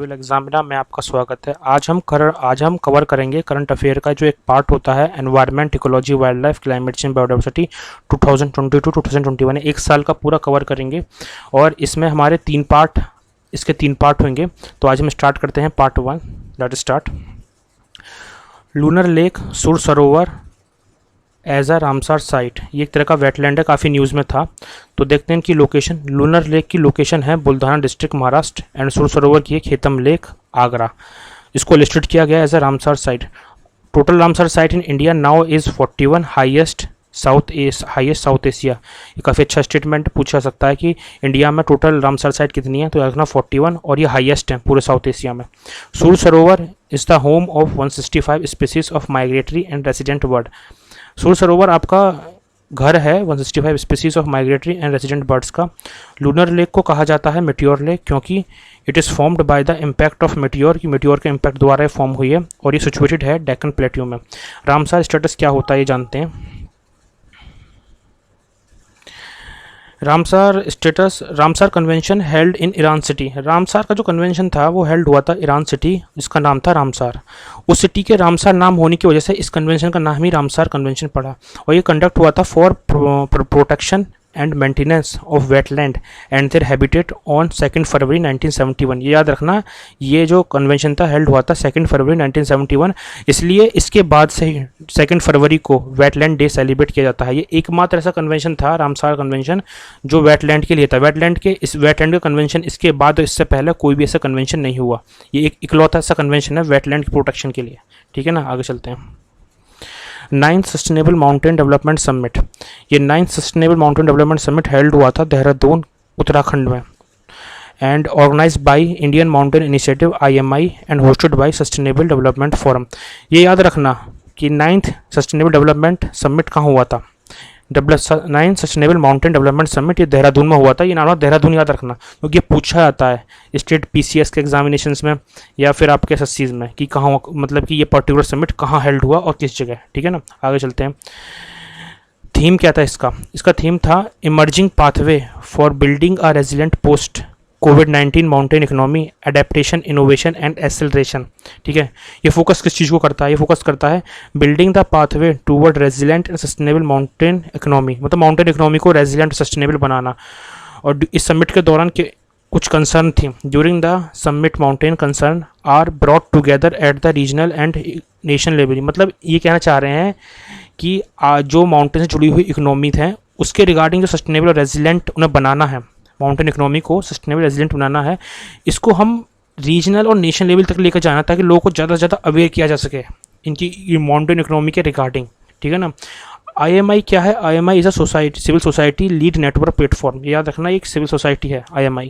Tutorial examiner में आपका स्वागत है। आज हम कवर करेंगे करंट अफेयर का जो एक पार्ट होता है environment, ecology, wild life, climate change, biodiversity 2022-2021 एक साल का पूरा कवर करेंगे और इसमें हमारे तीन पार्ट होंगे। तो आज हम स्टार्ट करते हैं part 1। Let start. Lunar lake सुर सरोवर एज अ रामसार साइट, ये एक तरह का वेटलैंड है, काफ़ी न्यूज़ में था। तो देखते हैं इनकी लोकेशन। लूनर लेक की लोकेशन है बुल्धाना डिस्ट्रिक्ट महाराष्ट्र एंड सुर सरोवर की है खेतम लेक आगरा। इसको लिस्टेड किया गया as a Ramsar site. Total Ramsar site in India now is 41 highest South Asia. ये काफ़ी अच्छा स्टेटमेंट पूछा सकता है कि इंडिया में टोटल रामसार साइट कितनी है, तो याद रखना 41 और ये हाईएस्ट है पूरे साउथ एशिया में। सुर सरोवर is the home of 165 species of migratory and resident bird. सुर सरोवर आपका घर है 165 species of migratory and resident birds का। लूनर लेक को कहा जाता है मेटियोर लेक क्योंकि it is formed by the impact of meteor, की मेटियोर के इम्पैक्ट द्वारा फॉर्म हुई है और ये सिचुएटेड है डेक्कन प्लेट्यू में। रामसार स्टेटस क्या होता है ये जानते हैं। Ramsar convention held in Iran city. Ramsar का जो कन्वेंशन था वो हेल्ड हुआ था ईरान सिटी, जिसका नाम था रामसार। उस सिटी के रामसार नाम होने की वजह से इस कन्वेंशन का नाम ही रामसार कन्वेंशन पड़ा और ये कंडक्ट हुआ था for protection and maintenance of wetland and their habitat on 2 फरवरी 1971। ये याद रखना, ये जो कन्वेंशन था हेल्ड हुआ था 2 फरवरी 1971, इसलिए इसके बाद से ही 2 फरवरी को वेटलैंड डे सेलिब्रेट किया जाता है। ये एकमात्र ऐसा कन्वेंशन था रामसार कन्वेंशन जो वेटलैंड के लिए था। वेटलैंड का कन्वेंशन इसके बाद, इससे पहले कोई भी ऐसा कन्वेंशन नहीं हुआ। ये एक इकलौता ऐसा कन्वेंशन है वेटलैंड की प्रोटेक्शन के लिए। ठीक है ना, आगे चलते हैं। 9th sustainable mountain development summit. ये 9th sustainable mountain development summit held हुआ था देहरादून उत्तराखंड में and organised by Indian mountain initiative IMI and hosted by sustainable development forum. ये याद रखना कि 9th सस्टेनेबल डेवलपमेंट समिट कहाँ हुआ था। 9th sustainable mountain development summit ये देहरादून में हुआ था। ये नाम देहरादून याद रखना क्योंकि ये पूछा जाता है स्टेट PCS के एग्जामिनेशंस में या फिर आपके SSCs में कि कहाँ, मतलब कि ये पर्टिकुलर समिट कहाँ हेल्ड हुआ और किस जगह। ठीक है ना, आगे चलते हैं। थीम क्या था इसका थीम था emerging pathway for building a resilient post covid mountain economy, adaptation, innovation and acceleration. ठीक है, ये फोकस किस चीज़ को करता है? ये फोकस करता है building the pathway toward resilient and sustainable mountain economy, मतलब माउंटेन इकोनॉमी को रेजिलेंट और सस्टेनेबल बनाना। और इस समिट के दौरान के कुछ कंसर्न थी। During the summit mountain concern are brought together at the regional and nation level. मतलब ये कहना चाह रहे हैं कि जो माउंटेन से जुड़ी हुई इकोनॉमी है उसके रिगार्डिंग जो सस्टेनेबल और रेजिलेंट उन्हें बनाना है, माउंटेन इकोनॉमी को सस्टेनेबल रेजिलेंट बनाना है, इसको हम रीजनल और नेशनल लेवल तक लेकर जाना ताकि लोगों को ज़्यादा से ज़्यादा अवेयर किया जा सके इनकी माउंटेन इकोनॉमी के रिगार्डिंग। ठीक है ना। IMI क्या है? IMI is a society, civil society lead network platform. याद रखना एक सिविल सोसाइटी है IMI।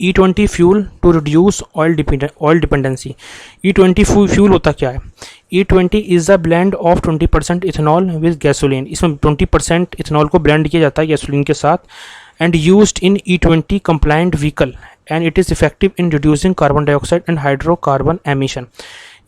E20 fuel to reduce oil dependency. E20 fuel होता क्या है? E20 is a blend of 20% ethanol with gasoline. इसमें 20% इथेनॉल को ब्लेंड किया जाता है गैसोलीन के साथ and used in E20 compliant vehicle and it is effective in reducing carbon dioxide and hydrocarbon emission।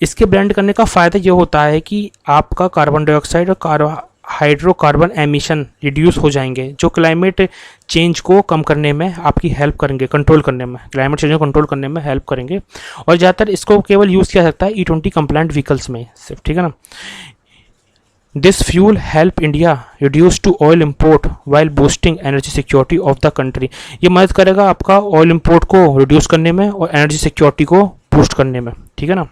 इसके ब्लेंड करने का फ़ायदा ये होता है कि आपका कार्बन डाइऑक्साइड और हाइड्रोकार्बन एमिशन रिड्यूस हो जाएंगे, जो क्लाइमेट चेंज को कम करने में आपकी हेल्प करेंगे, कंट्रोल करने में, क्लाइमेट चेंज को कंट्रोल करने में हेल्प करेंगे। और ज़्यादातर इसको केवल यूज़ किया सकता है E20 कंप्लाइंट व्हीकल्स में सिर्फ। ठीक है ना। This fuel help India reduce to oil import while boosting energy security of the country. ये मदद करेगा आपका ऑयल इम्पोर्ट को रिड्यूस करने में और एनर्जी सिक्योरिटी को बूस्ट करने में। ठीक है ना।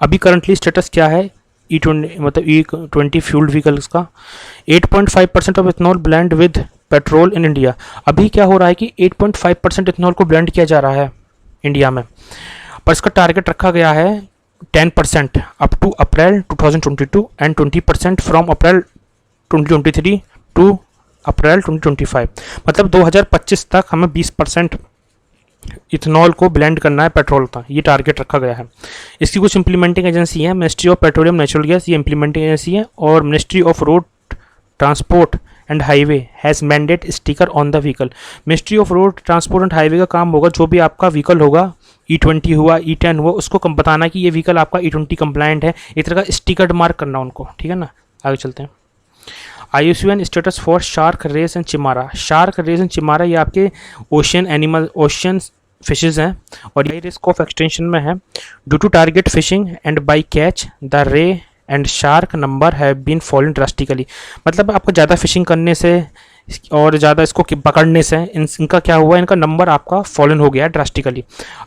अभी करंटली स्टेटस क्या है E20 मतलब E20 फ्यूल्ड व्हीकल्स का? 8.5% of ethanol blend with petrol in India. अभी क्या हो रहा है कि 8.5% इथेनॉल को ब्लेंड किया जा रहा है इंडिया में, पर इसका टारगेट रखा गया है 10% up to April 2022 and 20% from April 2023 to April 2025। मतलब 2025 तक हमें 20% इथेनॉल को ब्लेंड करना है पेट्रोल का, ये टारगेट रखा गया है। इसकी कुछ इंप्लीमेंटिंग एजेंसी है, ministry of petroleum natural gas ये इंप्लीमेंटिंग एजेंसी है, और ministry of road transport and highway has mandate sticker on the vehicle. Ministry of road transport and highway का काम होगा, जो भी आपका व्हीकल होगा, E20 हुआ, E10 हुआ, उसको बताना कि ये व्हीकल आपका E20 कंप्लाइंट है, एक तरह का स्टिकर मार्क करना उनको। ठीक है ना, आगे चलते हैं। IUCN status for shark rays and chimaera. Shark rays and chimaera ये आपके ओशियन फिशेज हैं और ये रिस्क ऑफ एक्सटेंशन में है। Due to target fishing and bycatch the ray and shark number have been fallen drastically. मतलब आपको ज़्यादा फिशिंग करने से और ज़्यादा इसको पकड़ने से इनका क्या हुआ, इनका नंबर आपका फॉलन हो गया ड्रास्टिकली।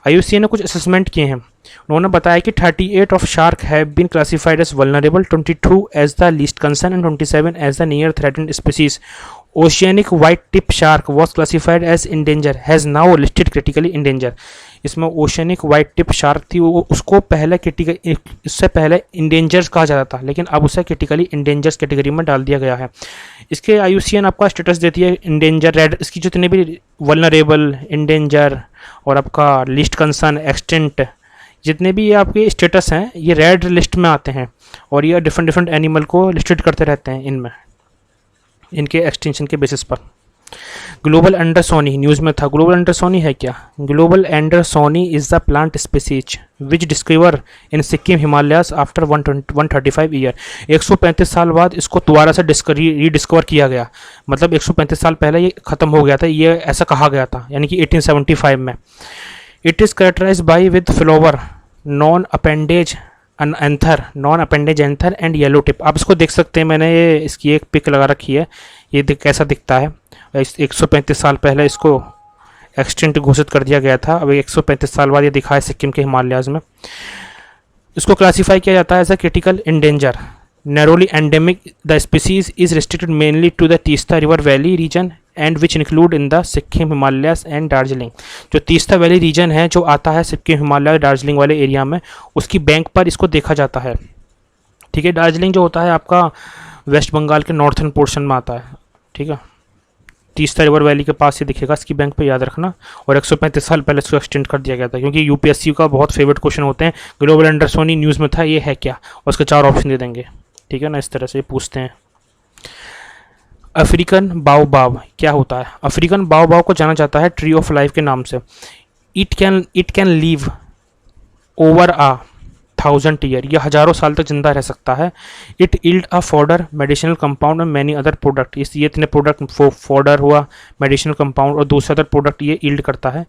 आईयूसीएन ने कुछ असेसमेंट किए हैं। उन्होंने बताया कि 38 of shark have been classified as vulnerable, 22 as the least concern and 27 as the near threatened species. Oceanic white tip shark was classified as endanger, has now listed critically endanger. इसमें oceanic white tip shark थी, वो उसको पहले critical, इससे पहले इंडेंजर्स कहा जाता था, लेकिन अब उसे क्रिटिकली इंडेंजर्स कैटेगरी में डाल दिया गया है। इसके आईयूसीएन आपका स्टेटस देती है इंडेंजर, रेड, इसकी जितने भी वल्नरेबल, इंडेंजर और आपका लिस्ट कंसर्न, एक्सटेंट, जितने भी ये आपके स्टेटस हैं ये रेड लिस्ट में आते हैं और ये डिफरेंट डिफरेंट एनिमल को लिस्टेड करते रहते हैं इनमें, इनके एक्सटेंशन के बेसिस पर। ग्लोबल एंडरसोनी न्यूज़ में था। ग्लोबल एंडरसोनी है क्या? Globba andersonii is the plant species which discover in Sikkim Himalayas after 135 year. 135 साल बाद इसको दोबारा से रीडिस्कवर किया गया। मतलब 135 साल पहले ये ख़त्म हो गया था, ये ऐसा कहा गया था, यानी कि 1875 में। It is characterize by with flower, non appendage anther and yellow tip. आप इसको देख सकते हैं, मैंने ये इसकी एक पिक लगा रखी है, ये कैसा दिखता है। 135 साल पहले इसको एक्सटेंट घोषित कर दिया गया था, अब 135 साल बाद ये दिखा है सिक्किम के हिमालयाज में। इसको क्लासीफाई किया जाता है as a critical endanger, narrowly endemic. The species is restricted mainly to the Teesta river valley region and which include in the Sikkim Himalayas and Darjeeling. जो तीस्ता वैली रीजन है, जो आता है सिक्किम हिमालय दार्जिलिंग वाले एरिया में, उसकी बैंक पर इसको देखा जाता है। ठीक है, दार्जिलिंग जो होता है आपका वेस्ट बंगाल के नॉर्थन पोर्शन में आता है। ठीक है, तीस्ता रिवर वैली के पास ये दिखेगा, इसकी बैंक पे याद रखना। और 135 साल पहले इसको एक्सटेंड कर दिया गया था, क्योंकि यूपीएससी का बहुत फेवरेट क्वेश्चन होते हैं। ग्लोबल एंडरसोनी न्यूज़ में था, ये है क्या, और उसके 4 ऑप्शन दे देंगे। ठीक है ना, इस तरह से पूछते हैं। अफ्रीकन बाओबाब क्या होता है? अफ्रीकन बाओबाब को जाना जाता है ट्री ऑफ लाइफ के नाम से। It can leave over 1000 year, यह हज़ारों साल तक जिंदा रह सकता है। It yield a fodder, medicinal compound और मैनी अदर प्रोडक्ट। ये इतने प्रोडक्ट, फॉडर हुआ, मेडिसिनल कंपाउंड और दूसरे अदर प्रोडक्ट ये इल्ड करता है।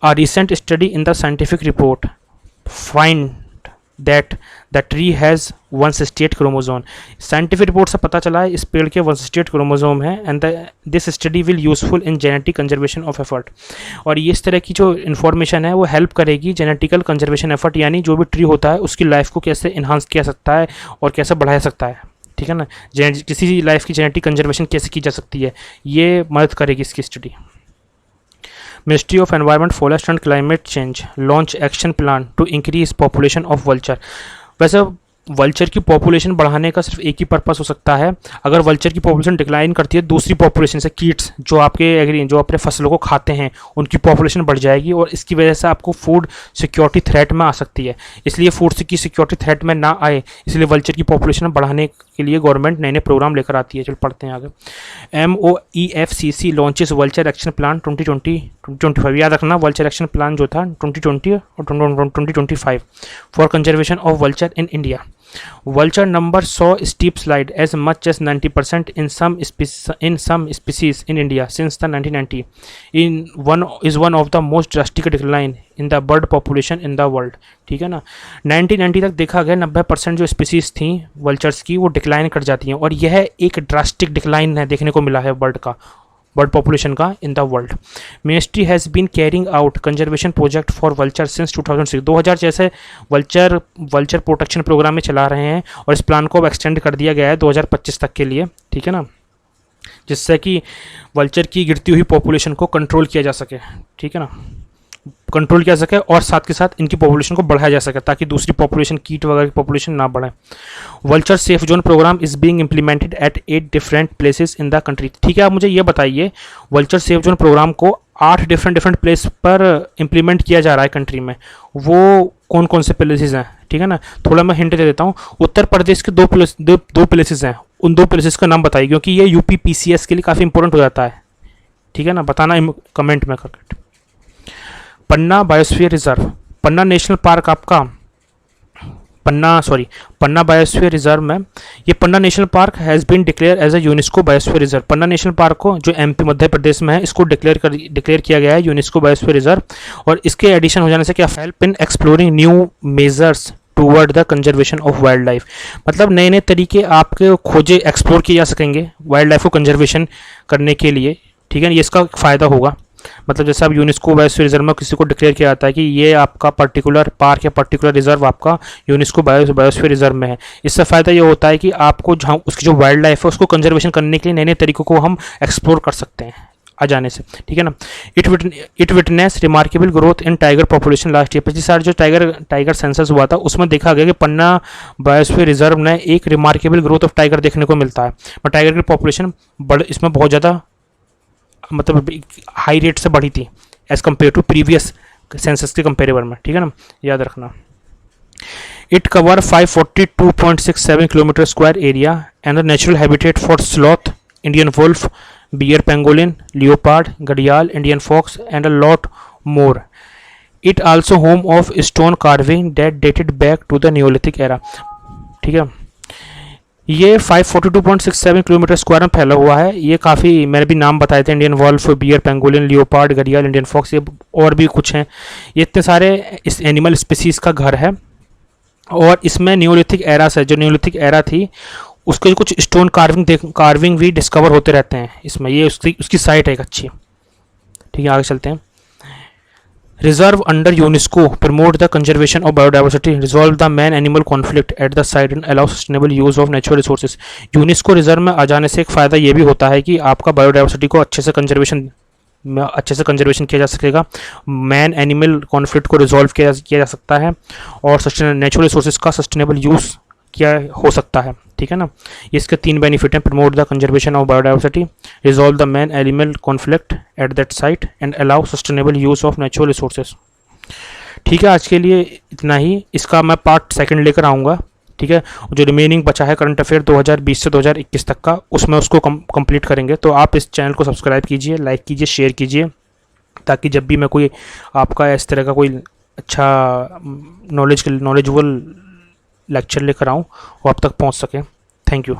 A recent study in the scientific report find that the tree has 168 chromosome. Scientific report से पता चला है इस पेड़ के 168 क्रोमोजोम है। And this study will useful in genetic conservation of effort. और ये इस तरह की जो इन्फॉर्मेशन है वो हेल्प करेगी जेनेटिकल कंजर्वेशन एफर्ट, यानी जो भी ट्री होता है उसकी लाइफ को कैसे इन्हांस किया सकता है और कैसे बढ़ाया सकता है। ठीक है ना, किसी लाइफ की जेनेटिक कंजर्वेशन कैसे की जा सकती है, ये मदद करेगी इसकी study. Ministry of environment, forest and climate change launch action plan to increase population of vulture. वैसे वल्चर की पॉपुलेशन बढ़ाने का सिर्फ एक ही पर्पस हो सकता है, अगर वल्चर की पॉपुलेशन डिक्लाइन करती है, दूसरी पॉपुलेशन से कीट्स जो अपने फसलों को खाते हैं उनकी पॉपुलेशन बढ़ जाएगी और इसकी वजह से आपको फूड सिक्योरिटी थ्रेट में आ सकती है। इसलिए फूड की सिक्योरिटी थ्रेट में ना आए, इसलिए वल्चर की पॉपुलेशन बढ़ाने के लिए गवर्नमेंट नए नए प्रोग्राम लेकर आती है। चल पढ़ते हैं आगे। MOEFCC launches vulture action plan 2020-2025। याद रखना, वल्चर एक्शन प्लान जो था 2020 और 2025 for conservation of vulture in India. Vulture number saw steep slide as much as 90% in some species in India since the 1990. Is one of the most drastic decline in the bird population in the world. ठीक है ना, 1990 तक देखा गया 90% जो species थी vultures की वो डिक्लाइन कर जाती हैं, और यह एक ड्रास्टिक डिक्लाइन है देखने को मिला है बर्ड पॉपुलेशन का in the world. Ministry has been carrying out conservation project for vulture since 2006। 2000 जैसे वल्चर प्रोटेक्शन प्रोग्राम में चला रहे हैं और इस प्लान को अब एक्सटेंड कर दिया गया है 2025 तक के लिए। ठीक है ना, जिससे कि वल्चर की गिरती हुई पॉपुलेशन को कंट्रोल किया जा सके। ठीक है ना, कंट्रोल किया सके और साथ के साथ इनकी पॉपुलेशन को बढ़ाया जा सके ताकि दूसरी पॉपुलेशन, कीट वगैरह की पॉपुलेशन ना बढ़े। Vulture safe zone programme is being implemented at 8 different places in the country. ठीक है, आप मुझे ये बताइए, वल्चर सेफ जोन प्रोग्राम को 8 डिफरेंट प्लेस पर इम्प्लीमेंट किया जा रहा है कंट्री में, वो कौन कौन से प्लेसेस हैं? ठीक है ना, थोड़ा मैं हिंट दे देता हूँ। उत्तर प्रदेश के दो प्लेसेस हैं, उन 2 प्लेसेस का नाम बताइए, क्योंकि ये यूपी PCS के लिए काफ़ी इंपॉर्टेंट हो जाता है। ठीक है ना, बताना कमेंट में करके। Panna biosphere reserve, Panna national park आपका पन्ना बायोस्फीयर रिजर्व में, ये Panna national park has been declare as a UNESCO biosphere reserve. Panna national park को, जो एमपी मध्य प्रदेश में है, इसको डिक्लेयर किया गया है यूनेस्को बायोस्फीयर रिजर्व। और इसके एडिशन हो जाने से क्या, help in exploring new measures toward the conservation of wild life. मतलब नए नए तरीके आपके खोजे, एक्सप्लोर किए जा सकेंगे वाइल्ड लाइफ को कंजर्वेशन करने के लिए, ठीक है। ये इसका फ़ायदा होगा। मतलब जैसे अब यूनेस्को बायोस्फीयर रिजर्व में किसी को डिक्लेयर किया जाता है कि ये आपका पर्टिकुलर पार्क या पर्टिकुलर रिजर्व आपका यूनेस्को बायोस्फीयर रिजर्व में है। इससे फ़ायदा ये होता है कि आपको जहाँ उसकी जो वाइल्ड लाइफ है उसको कंजर्वेशन करने के लिए नए नए तरीकों को हम एक्सप्लोर कर सकते हैं आ जाने से, ठीक है ना। It witness remarkable growth in tiger population last year. पिछली साल जो टाइगर सेंसस हुआ था उसमें देखा गया कि पन्ना बायोस्फीयर रिजर्व में एक रिमार्केबल ग्रोथ ऑफ टाइगर देखने को मिलता है। और टाइगर की पॉपुलेशन इसमें बहुत ज़्यादा, मतलब हाई रेट से बढ़ी थी as compare to previous census के कंपेरेबल में, ठीक है ना, याद रखना। It cover 542.67 kilometre square area and the natural habitat for sloth, Indian wolf, bear, pangolin, leopard, घड़ियाल, Indian fox and a lot more. It also home of stone carving that dated back to the neolithic era, ठीक है। ये 542.67 kilometre square में फैला हुआ है। ये काफ़ी, मैंने भी नाम बताए थे, Indian wolf, bear, pangolin, leopard, घड़ियाल, इंडियन फॉक्स, ये और भी कुछ हैं। ये इतने सारे इस एनिमल स्पीसीज का घर है। और इसमें नियोलिथिक एरा से, जो नियोलिथिक एरा थी उसके कुछ स्टोन कार्विंग भी डिस्कवर होते रहते हैं इसमें। ये उसकी साइट है एक अच्छी, ठीक है। आगे चलते हैं। Reserve under UNESCO promote the conservation of biodiversity, resolve the man animal conflict at the site and allow sustainable use of natural resources. UNESCO reserve में आ जाने से एक फ़ायदा ये भी होता है कि आपका बायोडाइवर्सिटी को अच्छे से कंजर्वेशन किया जा सकेगा, मैन एनिमल कॉन्फ्लिक्ट को रिजॉल्व किया जा सकता है, और नेचुरल रिसोर्सेज का सस्टेनेबल यूज़ क्या हो सकता है, ठीक है ना। इसके 3 बेनिफिट हैं: promote the conservation of biodiversity, resolve the man animal conflict at that site and allow sustainable use of natural resources. ठीक है, आज के लिए इतना ही। इसका मैं पार्ट 2 लेकर आऊँगा, ठीक है। जो रिमेनिंग बचा है करंट अफेयर 2020 से 2021 तक का, उसमें उसको कंप्लीट करेंगे। तो आप इस चैनल को सब्सक्राइब कीजिए, लाइक कीजिए, शेयर कीजिए, ताकि जब भी मैं कोई आपका इस तरह का कोई अच्छा नॉलेजेबल लेक्चर लेकर आऊँ वो आप तक पहुँच सके। Thank you.